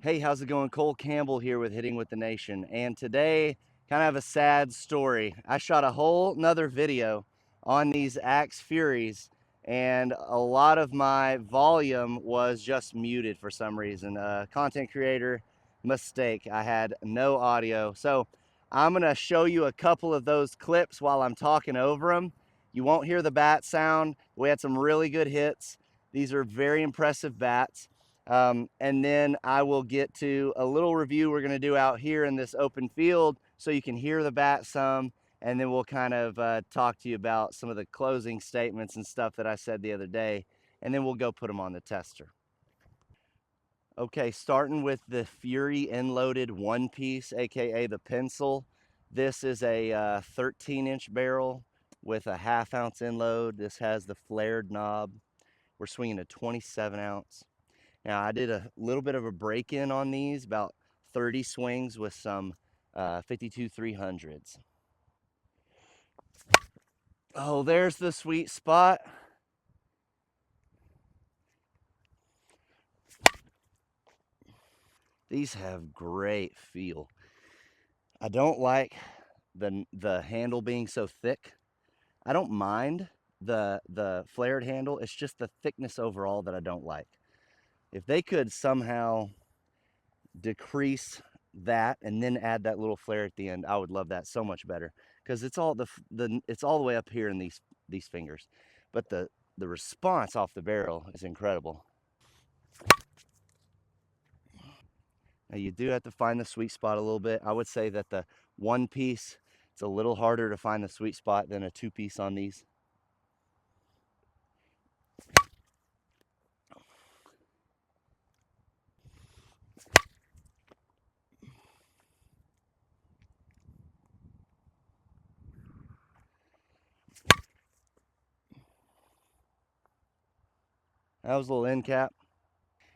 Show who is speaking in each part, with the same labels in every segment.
Speaker 1: Hey, how's it going? Cole Campbell here with Hitting with the Nation. And today, kind of have a sad story. I shot a whole nother video on these Axe Furies, and a lot of my volume was just muted for some reason. Content creator mistake. I had no audio. So I'm going to show you a couple of those clips while I'm talking over them. You won't hear the bat sound. We had some really good hits. These are very impressive bats. And then I will get to a little review we're going to do out here in this open field so you can hear the bat some, and then we'll kind of talk to you about some of the closing statements and stuff that I said the other day, and then we'll go put them on the tester. Okay, starting with the Fury end-loaded one piece, aka the pencil. This is a 13-inch barrel with a 1/2 ounce end load. This has the flared knob. We're swinging a 27 ounce. Now, I did a little bit of a break-in on these, about 30 swings with some 52 300s. Oh, there's the sweet spot. These have great feel. I don't like the handle being so thick. I don't mind the flared handle. It's just the thickness overall that I don't like. If they could somehow decrease that and then add that little flare at the end, I would love that so much better, because it's all it's all the way up here in these fingers, but the response off the barrel is incredible. Now, you do have to find the sweet spot a little bit. I would say that the one piece, it's a little harder to find the sweet spot than a two piece on these. That was a little end cap.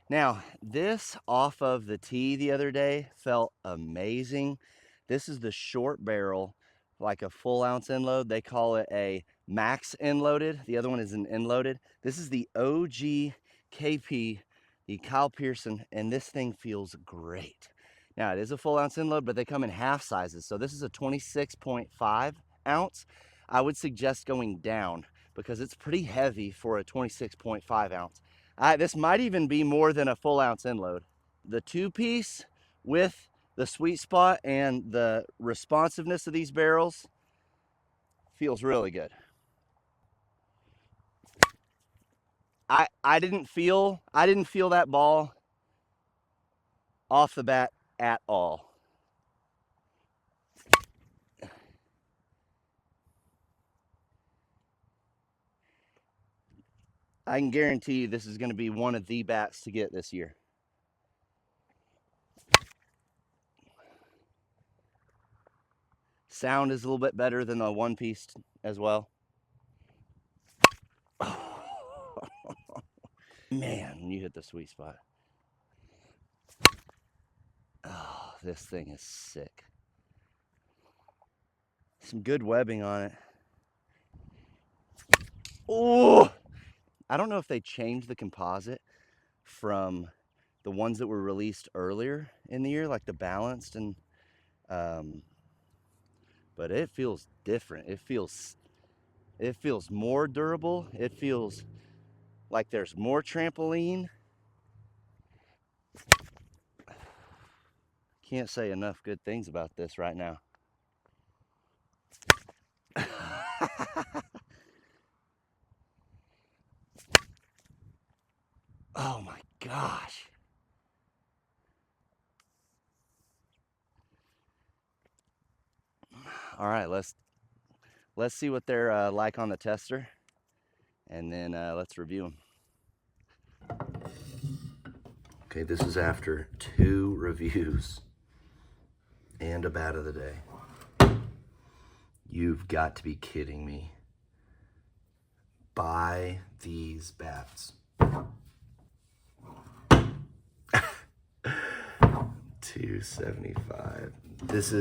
Speaker 1: Now, this off of the tee the other day felt amazing. This is the short barrel, like a full ounce end load. They call it a max end loaded. The other one is an end loaded. This is the OGKP, the Kyle Pearson, and this thing feels great. Now, it is a full ounce end load, but they come in half sizes. So this is a 26.5 ounce. I would suggest going down because it's pretty heavy for a 26.5 ounce. This might even be more than a full ounce end load. The two piece with the sweet spot and the responsiveness of these barrels feels really good. I didn't feel that ball off the bat at all. I can guarantee you this is going to be one of the bats to get this year. Sound is a little bit better than the one piece as well. Man, you hit the sweet spot. Oh, this thing is sick. Some good webbing on it. Oh, I don't know if they changed the composite from the ones that were released earlier in the year, like the balanced, and but it feels different. It feels more durable. It feels like there's more trampoline. Can't say enough good things about this right now. Oh my gosh. All right, let's see what they're like on the tester, and then let's review them. Okay, this is after 2 reviews and a bat of the day. You've got to be kidding me. Buy these bats. $275. This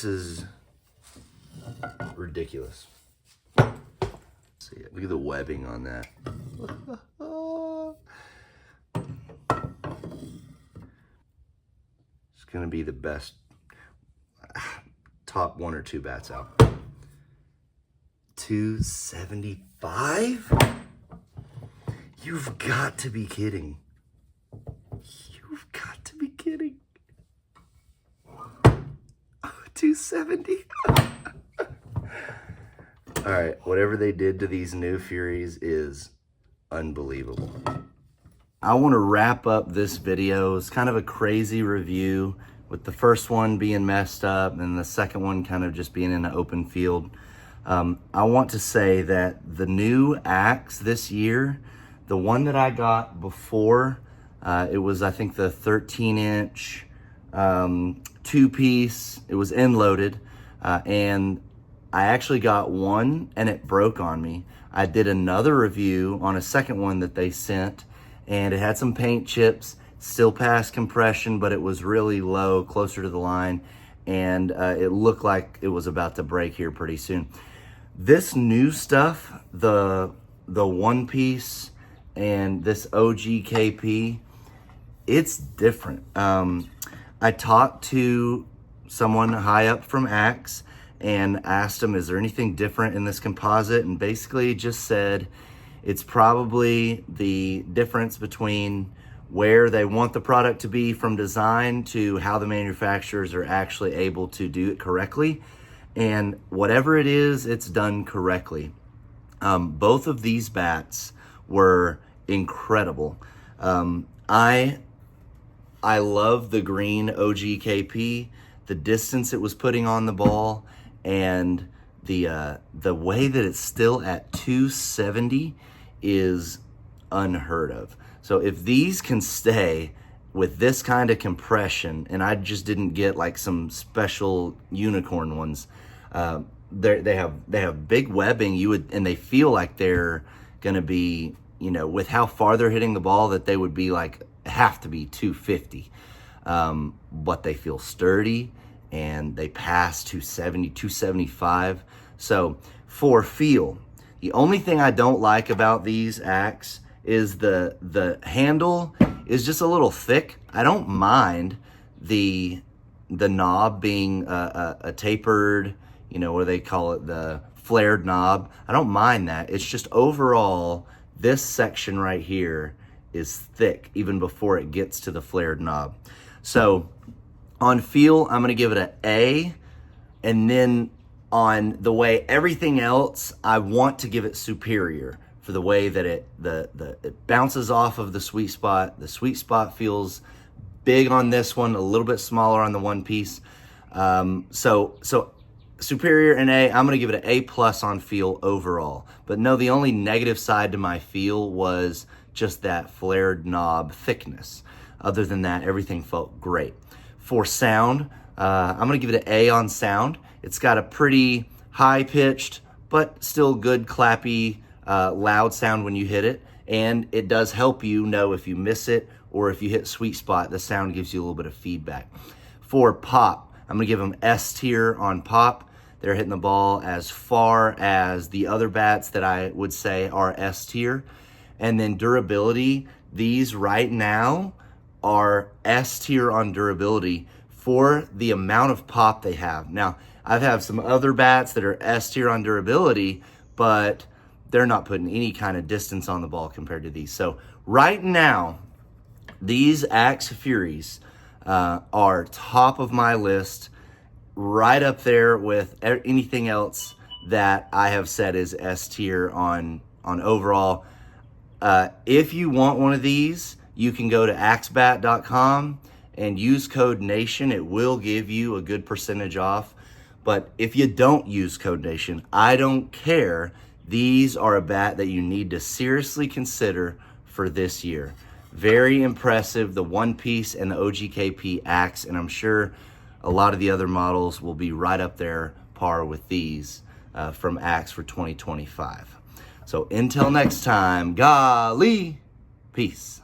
Speaker 1: is ridiculous. See it. Look at the webbing on that. gonna be the best top 1 or 2 bats out. 275? You've got to be kidding. You've got to be kidding. 270? All right, whatever they did to these new Furies is unbelievable. I want to wrap up this video. It's kind of a crazy review, with the first one being messed up and the second one kind of just being in an open field. I want to say that the new Axe this year, the one that I got before, it was, I think, the 13-inch 2-piece. It was end-loaded, and I actually got one and it broke on me. I did another review on a second one that they sent, and it had some paint chips, still passed compression, but it was really low, closer to the line, and it looked like it was about to break here pretty soon. This new stuff, the 1-piece and this OGKP, it's different. I talked to someone high up from Axe and asked him, is there anything different in this composite? And basically just said it's probably the difference between where they want the product to be from design to how the manufacturers are actually able to do it correctly. And whatever it is, it's done correctly. Both of these bats were incredible. I love the green OGKP, the distance it was putting on the ball, and the way that it's still at 270 is unheard of. So if these can stay with this kind of compression, and I just didn't get like some special unicorn ones, they have big webbing, and they feel like they're gonna be, you know, with how far they're hitting the ball, that they would be like, have to be 250. But they feel sturdy, and they pass 270, 275. So for feel, the only thing I don't like about these Axe is the handle is just a little thick. I don't mind the knob being a tapered, you know, what do they call it, the flared knob. I don't mind that. It's just overall, this section right here is thick even before it gets to the flared knob. So on feel, I'm gonna give it an A, and then on the way everything else, I want to give it superior for the way that it bounces off of the sweet spot. The sweet spot feels big on this one, a little bit smaller on the 1-piece. So superior and A. I'm gonna give it an A+ on feel overall. But no, the only negative side to my feel was just that flared knob thickness. Other than that, everything felt great. For sound, I'm gonna give it an A on sound. It's got a pretty high-pitched, but still good clappy, loud sound when you hit it. And it does help you know if you miss it or if you hit sweet spot, the sound gives you a little bit of feedback. For pop, I'm gonna give them S tier on pop. They're hitting the ball as far as the other bats that I would say are S tier. And then durability, these right now are S tier on durability for the amount of pop they have. Now, I've had some other bats that are S tier on durability, but they're not putting any kind of distance on the ball compared to these. So right now, these Axe Furies are top of my list, right up there with anything else that I have said is S tier on overall. If you want one of these, you can go to axebat.com and use code NATION. It will give you a good percentage off. But if you don't use code NATION, I don't care. These are a bat that you need to seriously consider for this year. Very impressive, the 1-piece and the OGKP Axe, and I'm sure a lot of the other models will be right up there par with these from Axe for 2025. So until next time, golly, peace.